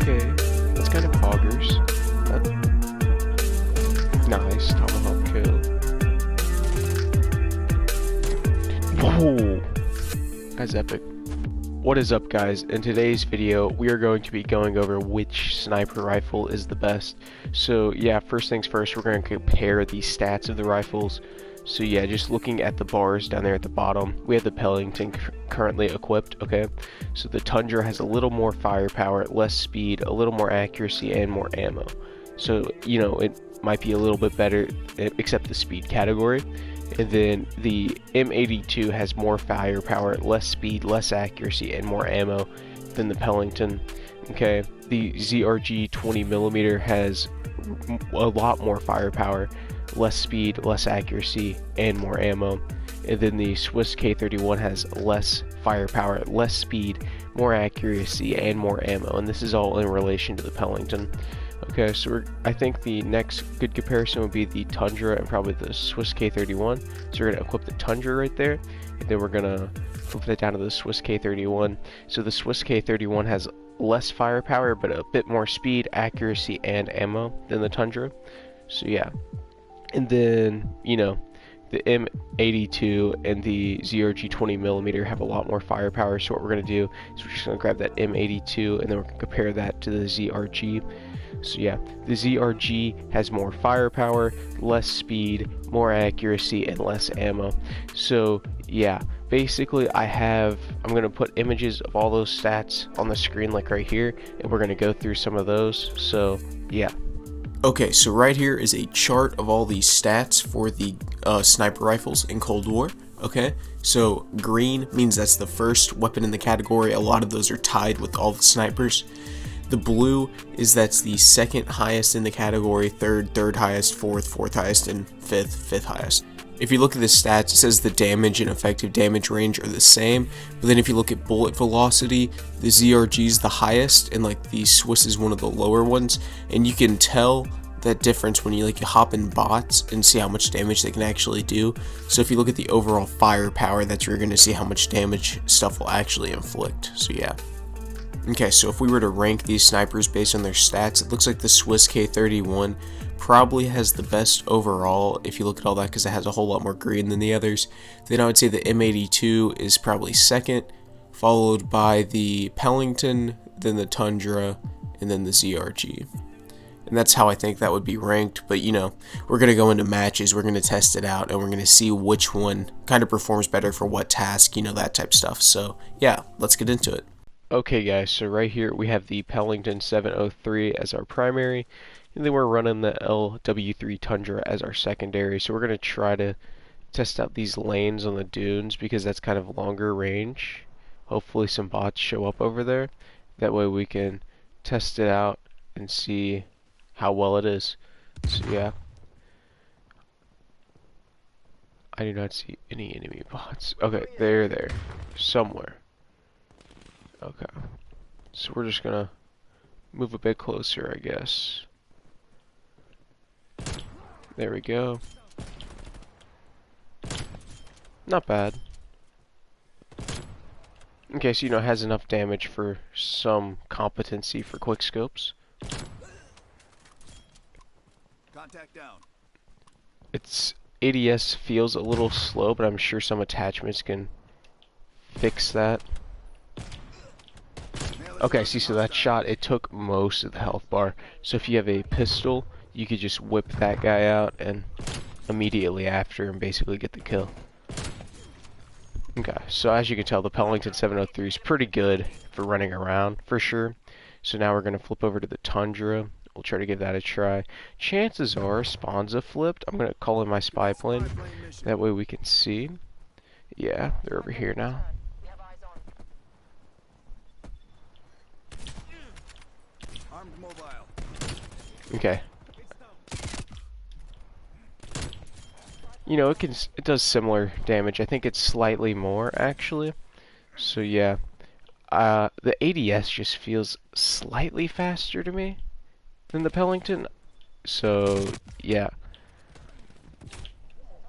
Okay, that's kind of poggers. That, nice, tomahawk kill. Whoa, that's epic. What is up, guys? In today's video, we are going to be going over which sniper rifle is the best. So yeah, first things first, we're going to compare the stats of the rifles. So yeah, just looking at the bars down there at the bottom, we have the Pelington currently equipped, okay? So the Tundra has a little more firepower, less speed, a little more accuracy, and more ammo. So, you know, it might be a little bit better, except the speed category. And then the M82 has more firepower, less speed, less accuracy, and more ammo than the Pelington. Okay, the ZRG 20mm has a lot more firepower, less speed, less accuracy, and more ammo. And then the Swiss K31 has less firepower, less speed, more accuracy, and more ammo. And this is all in relation to the Pelington. Okay, so I think the next good comparison would be the Tundra and probably the Swiss K31. So we're going to equip the Tundra right there, and then we're going to flip it down to the Swiss K31. So the Swiss K31 has less firepower, but a bit more speed, accuracy, and ammo than the Tundra. So yeah, and then, you know, the M82 and the ZRG 20mm have a lot more firepower. So what we're going to do is we're just going to grab that M82 and then we're going to compare that to the ZRG. So yeah, the ZRG has more firepower, less speed, more accuracy, and less ammo. So yeah, basically I'm going to put images of all those stats on the screen like right here, and we're going to go through some of those. So yeah. Okay, so right here is a chart of all the stats for the sniper rifles in Cold War. Okay, so green means that's the first weapon in the category. A lot of those are tied with all the snipers. The blue is that's the second highest in the category, third highest, fourth highest, and fifth highest. If you look at the stats, it says the damage and effective damage range are the same, but then if you look at bullet velocity, the ZRG is the highest, and like the Swiss is one of the lower ones, and you can tell that difference when you hop in bots and see how much damage they can actually do. So if you look at the overall firepower, that's where you're going to see how much damage stuff will actually inflict. So yeah. Okay, so if we were to rank these snipers based on their stats, it looks like the Swiss K31 probably has the best overall if you look at all that, because it has a whole lot more green than the others. Then I would say the M82 is probably second, followed by the Pelington, then the Tundra, and then the ZRG. And that's how I think that would be ranked, but you know, we're going to go into matches, we're going to test it out, and we're going to see which one kind of performs better for what task, you know, that type stuff. So yeah, let's get into it. Okay guys, so right here we have the Pelington 703 as our primary, and then we're running the LW3 Tundra as our secondary. So we're going to try to test out these lanes on the dunes because that's kind of longer range. Hopefully some bots show up over there. That way we can test it out and see how well it is. So yeah. I do not see any enemy bots. Okay, they're there. Somewhere. Okay, so we're just gonna move a bit closer, I guess. There we go. Not bad. Okay, so you know it has enough damage for some competency for quick scopes. Contact down. Its ADS feels a little slow, but I'm sure some attachments can fix that. Okay, see, so that shot, it took most of the health bar. So if you have a pistol, you could just whip that guy out and immediately after and basically get the kill. Okay, so as you can tell, the Pelington 703 is pretty good for running around, for sure. So now we're going to flip over to the Tundra. We'll try to give that a try. Chances are spawns have flipped. I'm going to call in my spy plane. That way we can see. Yeah, they're over here now. Okay. You know, it does similar damage. I think it's slightly more actually. So yeah. The ADS just feels slightly faster to me than the Pelington. So yeah.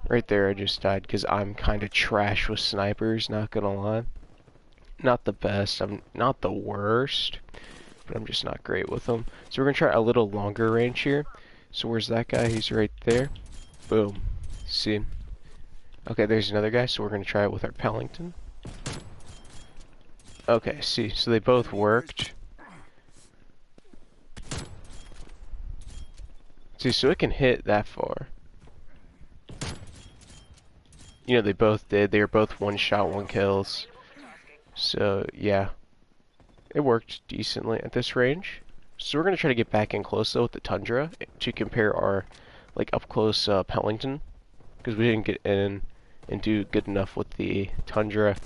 Right there I just died because I'm kind of trash with snipers, not gonna lie. Not the best, I'm not the worst. but I'm just not great with them. So we're gonna try a little longer range here. So where's that guy? He's right there. Boom. See? Okay, there's another guy, so we're gonna try it with our Pellington. Okay, see, so they both worked. See, so it can hit that far. You know, they both did. They were both one shot, one kills. So, yeah. It worked decently at this range. So we're going to try to get back in close, though, with the Tundra to compare our, like, up-close Pellington. Because we didn't get in and do good enough with the Tundra.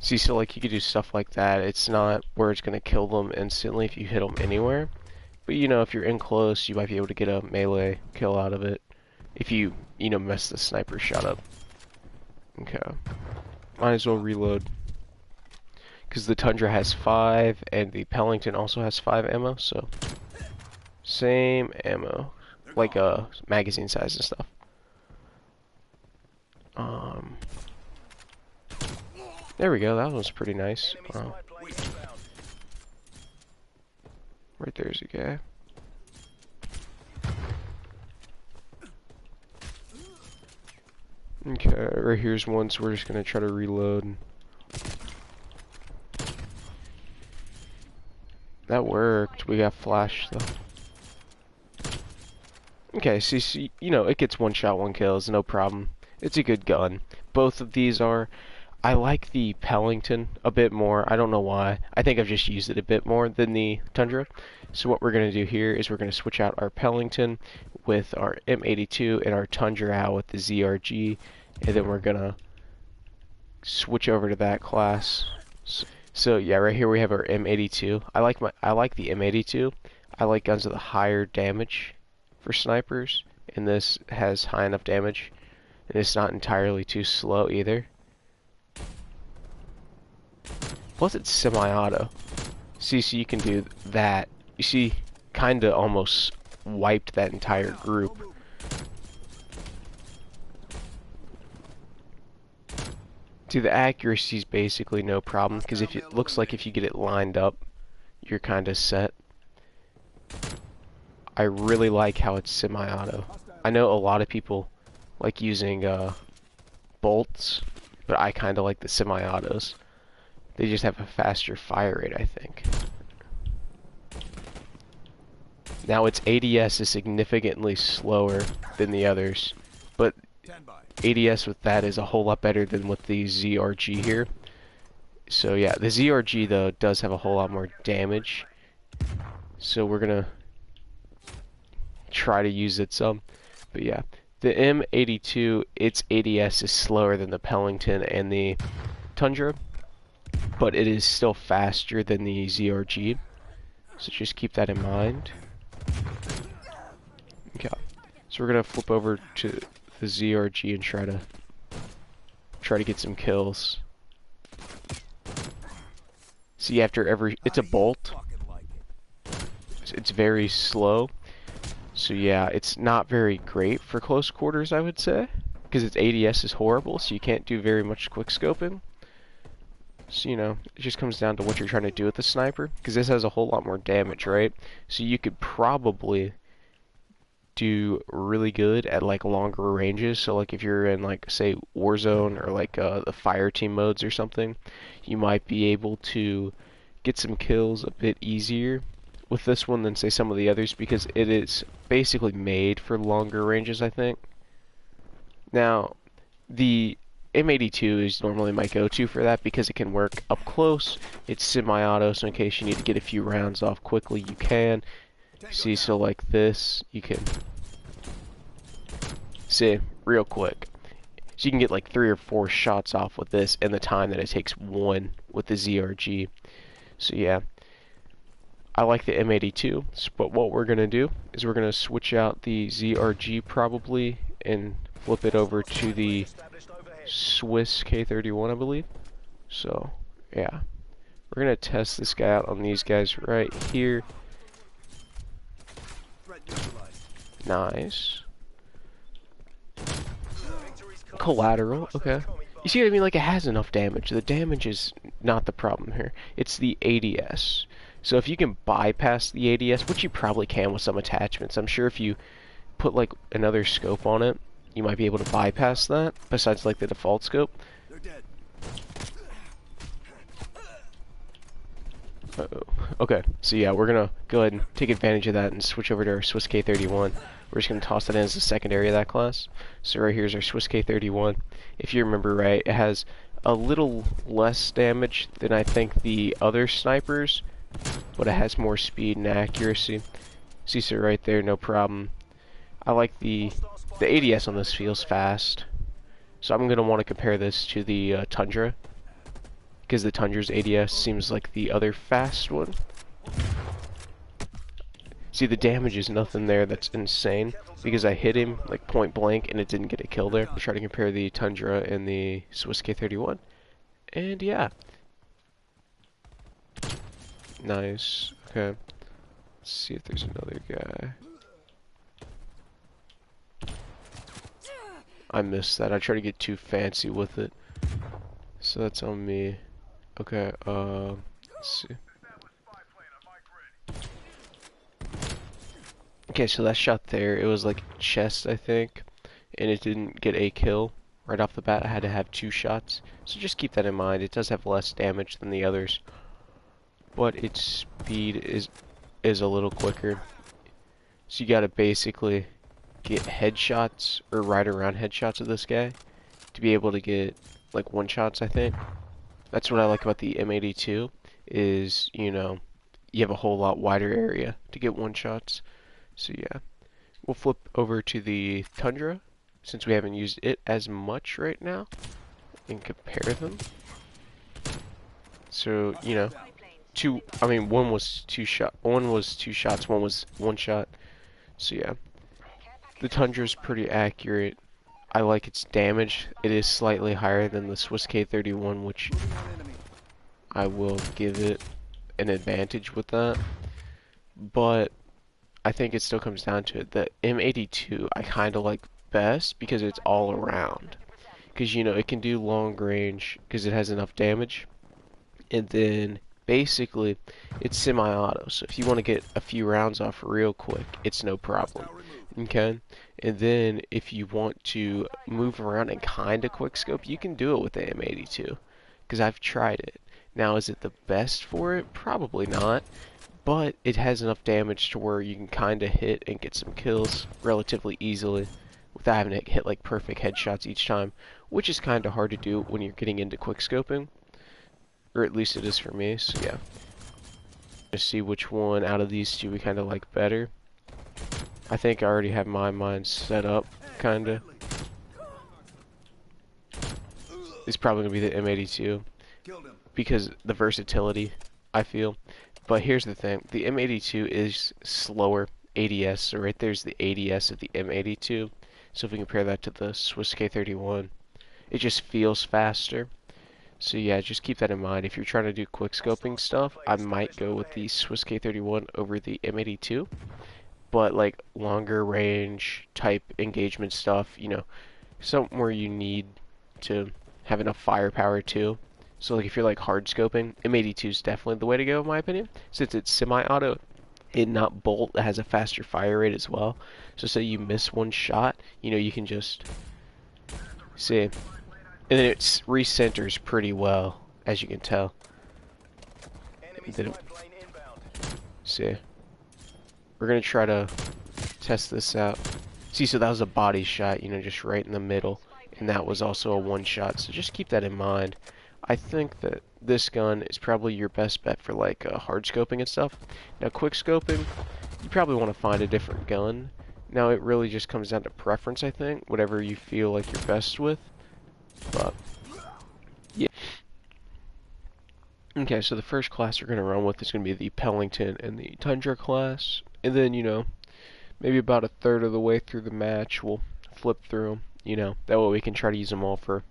See, so, like, you could do stuff like that. It's not where it's going to kill them instantly if you hit them anywhere. But, you know, if you're in close, you might be able to get a melee kill out of it. If you know, mess the sniper shot up. Okay. Might as well reload. Because the Tundra has 5, and the Pellington also has 5 ammo, so... Same ammo. Like, magazine size and stuff. There we go, that was pretty nice. Right there's a guy. Okay, right here's one, so we're just gonna try to reload. That worked. We got flash though. Okay, see, you know, it gets one shot, one kills, no problem. It's a good gun. Both of these are. I like the Pellington a bit more. I don't know why. I think I've just used it a bit more than the Tundra. So what we're going to do here is we're going to switch out our Pellington with our M82 and our Tundra out with the ZRG. And then we're going to switch over to that class. So yeah, right here we have our M82. I like the M82. I like guns with a higher damage for snipers. And this has high enough damage. And it's not entirely too slow either. Plus it's semi-auto. See, so you can do that. You see, kinda almost wiped that entire group. See, the accuracy is basically no problem, because if it looks like if you get it lined up, you're kinda set. I really like how it's semi-auto. I know a lot of people like using bolts, but I kinda like the semi-autos. They just have a faster fire rate, I think. Now its ADS is significantly slower than the others, but ADS with that is a whole lot better than with the ZRG here. So yeah, the ZRG though does have a whole lot more damage. So we're gonna try to use it some. But yeah, the M82, its ADS is slower than the Pellington and the Tundra, but it is still faster than the ZRG. So just keep that in mind. Okay, so we're gonna flip over to the ZRG and try to get some kills. See, after every, it's a bolt. It's very slow. So yeah, it's not very great for close quarters, I would say, because its ADS is horrible, so you can't do very much quick scoping. So, you know, it just comes down to what you're trying to do with the sniper, because this has a whole lot more damage, right? So you could probably do really good at like longer ranges. So like if you're in like say Warzone or like the fire team modes or something, you might be able to get some kills a bit easier with this one than say some of the others, because it is basically made for longer ranges, I think. Now the M82 is normally my go-to for that because it can work up close. It's semi-auto, so in case you need to get a few rounds off quickly, you can. See, so like this, you can see real quick. So you can get like 3 or 4 shots off with this in the time that it takes 1 with the ZRG. So yeah, I like the M82, but what we're going to do is we're going to switch out the ZRG probably and flip it over to the Swiss K31, I believe. So yeah, we're going to test this guy out on these guys right here. Nice. Collateral, okay. You see what I mean? Like, it has enough damage. The damage is not the problem here. It's the ADS. So if you can bypass the ADS, which you probably can with some attachments, I'm sure if you put like another scope on it, you might be able to bypass that, besides like the default scope. They're dead. Uh-oh. Okay, so yeah, we're gonna go ahead and take advantage of that and switch over to our Swiss K31. We're just gonna toss that in as the secondary of that class. So right here is our Swiss K31. If you remember right, it has a little less damage than I think the other snipers, but it has more speed and accuracy. See, so right there, no problem. I like the ADS on this feels fast, so I'm gonna want to compare this to the Tundra, because the Tundra's ADS seems like the other fast one. See, the damage is nothing there that's insane, because I hit him like point blank and it didn't get a kill there. I'll try to compare the Tundra and the Swiss K31, and yeah. Nice. Okay. Let's see if there's another guy. I missed that. I try to get too fancy with it. So that's on me. Okay, let's see. Okay, so that shot there, it was like chest, I think, and it didn't get a kill. Right off the bat, I had to have 2 shots. So just keep that in mind. It does have less damage than the others, but its speed is a little quicker. So you gotta basically get headshots, or right around headshots of this guy, to be able to get like one-shots, I think. That's what I like about the M82, is, you know, you have a whole lot wider area to get one-shots. So yeah, we'll flip over to the Tundra, since we haven't used it as much right now, and compare them. So, you know, one was two shots, one was one shot. So yeah, the Tundra is pretty accurate. I like its damage. It is slightly higher than the Swiss K31, which I will give it an advantage with that. But I think it still comes down to it. The M82 I kind of like best because it's all around. Because, you know, it can do long range because it has enough damage. And then basically it's semi-auto. So if you want to get a few rounds off real quick, it's no problem. Okay? And then if you want to move around and kind of quick scope, you can do it with the M82. Because I've tried it. Now, is it the best for it? Probably not. But it has enough damage to where you can kind of hit and get some kills relatively easily without having to hit like perfect headshots each time, which is kind of hard to do when you're getting into quick scoping, or at least it is for me. So yeah, let's see which one out of these two we kind of like better. I think I already have my mind set up, kind of. It's probably gonna be the M82 because the versatility, I feel. But here's the thing, the M82 is slower ADS, so right there's the ADS of the M82. So if we compare that to the Swiss K31, it just feels faster. So yeah, just keep that in mind. If you're trying to do quick scoping stuff, I might go with the Swiss K31 over the M82. But like longer range type engagement stuff, you know, something where you need to have enough firepower too. So like if you're like hard scoping, M82 is definitely the way to go in my opinion, since it's semi-auto and not bolt. It has a faster fire rate as well. So say you miss one shot, you know, you can just see, and then it recenters pretty well, as you can tell. See, we're gonna try to test this out. See, so that was a body shot, you know, just right in the middle, and that was also a one shot. So just keep that in mind. I think that this gun is probably your best bet for like hard scoping and stuff. Now quick scoping, you probably want to find a different gun. Now it really just comes down to preference, I think, whatever you feel like you're best with. But yeah. Okay, so the first class we're going to run with is going to be the Pellington and the Tundra class. And then, you know, maybe about a third of the way through the match, we'll flip through them. You know, that way we can try to use them all for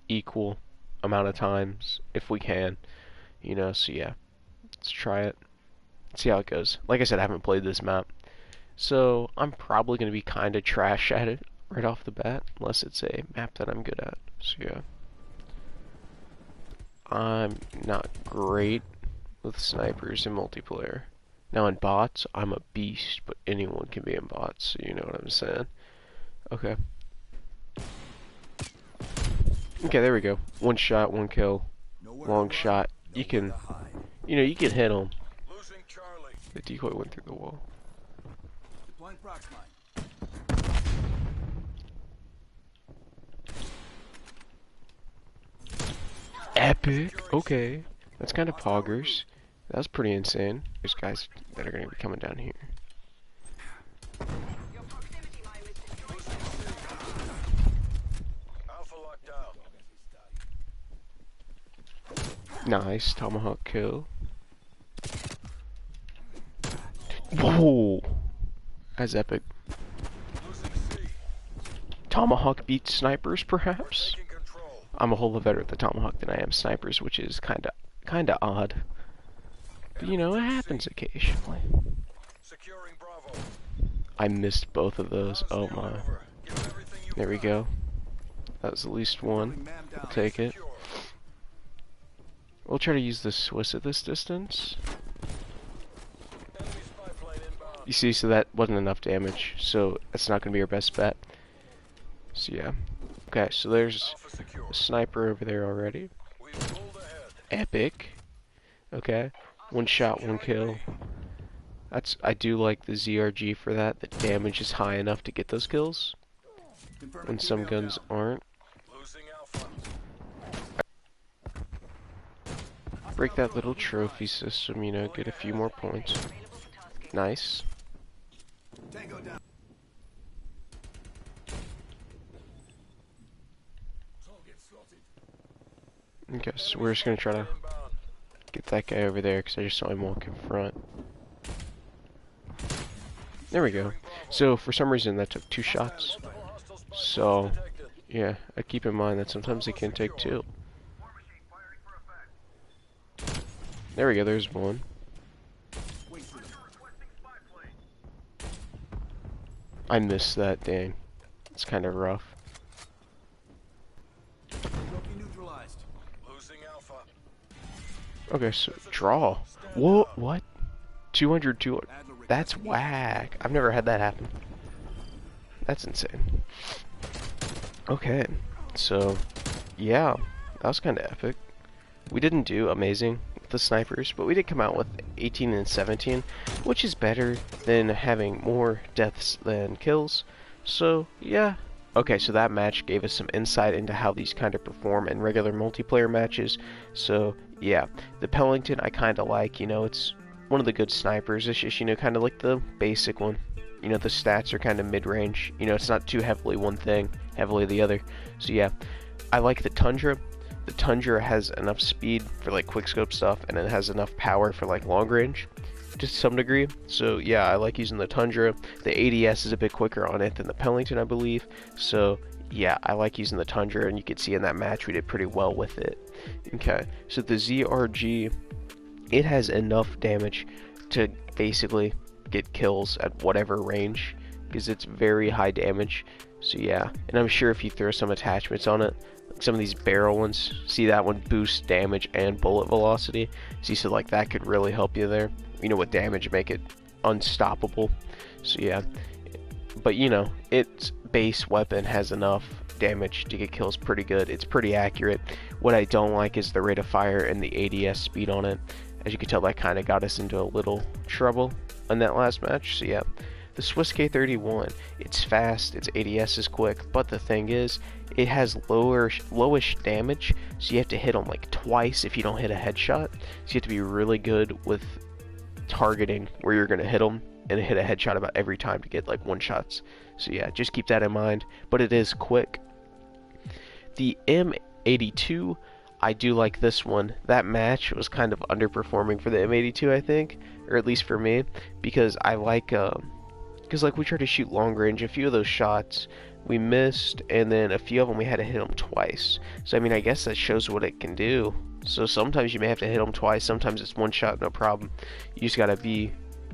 equal amount of times if we can, you know. So yeah, let's try it, see how it goes. Like I said, I haven't played this map, so I'm probably going to be kind of trash at it right off the bat, unless it's a map that I'm good at. So yeah. I'm not great with snipers in multiplayer. Now in bots, I'm a beast, but anyone can be in bots, so you know what I'm saying. Okay. Okay, there we go. One shot, one kill. Long shot. You can, you can hit them. Losing Charlie. The decoy went through the wall. Deploying Proxmine. Epic. Okay. That's kind of poggers. That's pretty insane. There's guys that are going to be coming down here. Alpha locked down. Nice. Tomahawk kill. Whoa. That's epic. Losing C. Tomahawk beats snipers, perhaps? Taking control. I'm a whole lot better at the Tomahawk than I am snipers, which is kinda odd. But you know, it happens occasionally. Securing Bravo. I missed both of those. Oh my. Over. Give everything you There we got. go. That was at least one. Moving man down. I'll take it. Secure. We'll try to use the Swiss at this distance. Enemy spy plane inbound. You see, so that wasn't enough damage, so that's not going to be our best bet. So yeah. Okay, so there's Alpha secure. a sniper over there already. We've pulled ahead. Epic. Okay. One shot, one kill. I do like the ZRG for that. The damage is high enough to get those kills Confirming when some email guns down. aren't. Losing Alpha. Break that little trophy system, you know, get a few more points. Nice. Tango down. Okay, so we're just gonna try to Inbound. get that guy over there because I just saw him walk in front. There we go. So for some reason that took 2 shots. Multiple hostile spy So planes detected. yeah, I keep in mind that sometimes it can take 2. There we go, there's one. Wait for them. I missed that, dang. It's kind of rough. Trophy neutralized. Losing Alpha. Okay, so draw. Whoa, what? 200, 200. Adler That's whack. I've never had that happen. That's insane. Okay, so yeah, that was kind of epic. We didn't do amazing with the snipers, but we did come out with 18 and 17, which is better than having more deaths than kills. So yeah. Okay, so that match gave us some insight into how these kind of perform in regular multiplayer matches. So yeah, the Pellington I kind of like, you know, it's one of the good snipers. It's just, you know, kind of like the basic one. You know, the stats are kind of mid-range. You know, it's not too heavily one thing, heavily the other. So yeah, I like the Tundra. The Tundra has enough speed for like quickscope stuff, and it has enough power for like long range to some degree. So yeah, I like using the Tundra. The ADS is a bit quicker on it than the Pellington, I believe. So yeah, I like using the Tundra, and you can see in that match we did pretty well with it. Okay, so the ZRG, it has enough damage to basically get kills at whatever range because it's very high damage. So yeah, and I'm sure if you throw some attachments on it, like some of these barrel ones, see that one boosts damage and bullet velocity. See, so like that could really help you there. You know, with damage, make it unstoppable. So yeah, but you know, its base weapon has enough damage to get kills pretty good. It's pretty accurate. What I don't like is the rate of fire and the ADS speed on it. As you can tell, that kind of got us into a little trouble in that last match. So yeah, the Swiss K31, it's fast, its ADS is quick, but the thing is, it has lowish damage, so you have to hit them like twice if you don't hit a headshot. So you have to be really good with targeting where you're going to hit them and hit a headshot about every time to get like one shots. So yeah, just keep that in mind, but it is quick. The M82, I do like this one. That match was kind of underperforming for the M82, I think, or at least for me, because I like, because like we tried to shoot long range, a few of those shots we missed, and then a few of them we had to hit them twice. So I mean, I guess that shows what it can do. So sometimes you may have to hit them twice, sometimes it's one shot, no problem. You just gotta be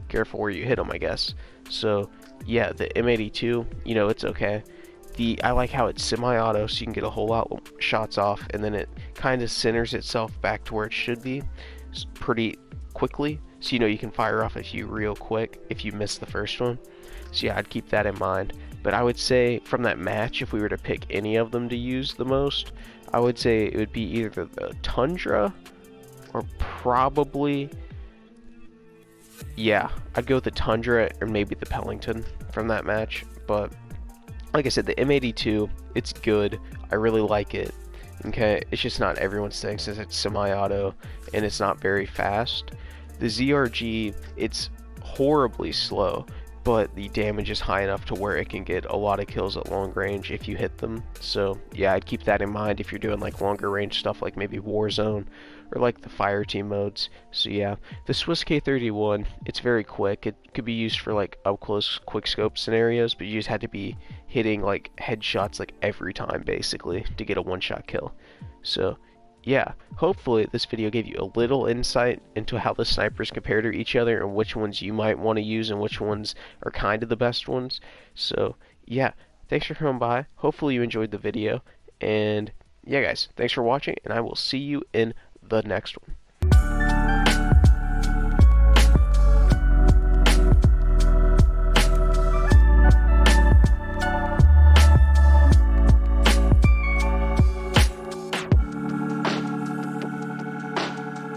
careful where you hit them, I guess. So yeah, the M82, you know, it's okay. I like how it's semi-auto, so you can get a whole lot of shots off, and then it kind of centers itself back to where it should be pretty quickly. So you know you can fire off a few real quick if you miss the first one. So yeah, I'd keep that in mind. But I would say from that match, if we were to pick any of them to use the most, I would say it would be either the Tundra or probably, yeah, I'd go with the Tundra or maybe the Pellington from that match. But like I said, the M82, it's good. I really like it. Okay, it's just not everyone's thing since it's semi-auto and it's not very fast. The ZRG, it's horribly slow, but the damage is high enough to where it can get a lot of kills at long range if you hit them. So yeah, I'd keep that in mind if you're doing like longer range stuff like maybe Warzone or like the fire team modes. So yeah, the Swiss K31, it's very quick. It could be used for like up close quick scope scenarios, but you just had to be hitting like headshots like every time basically to get a one-shot kill. So yeah, hopefully this video gave you a little insight into how the snipers compare to each other and which ones you might want to use and which ones are kind of the best ones. So yeah, thanks for coming by. Hopefully you enjoyed the video. And yeah guys, thanks for watching, and I will see you in the next one.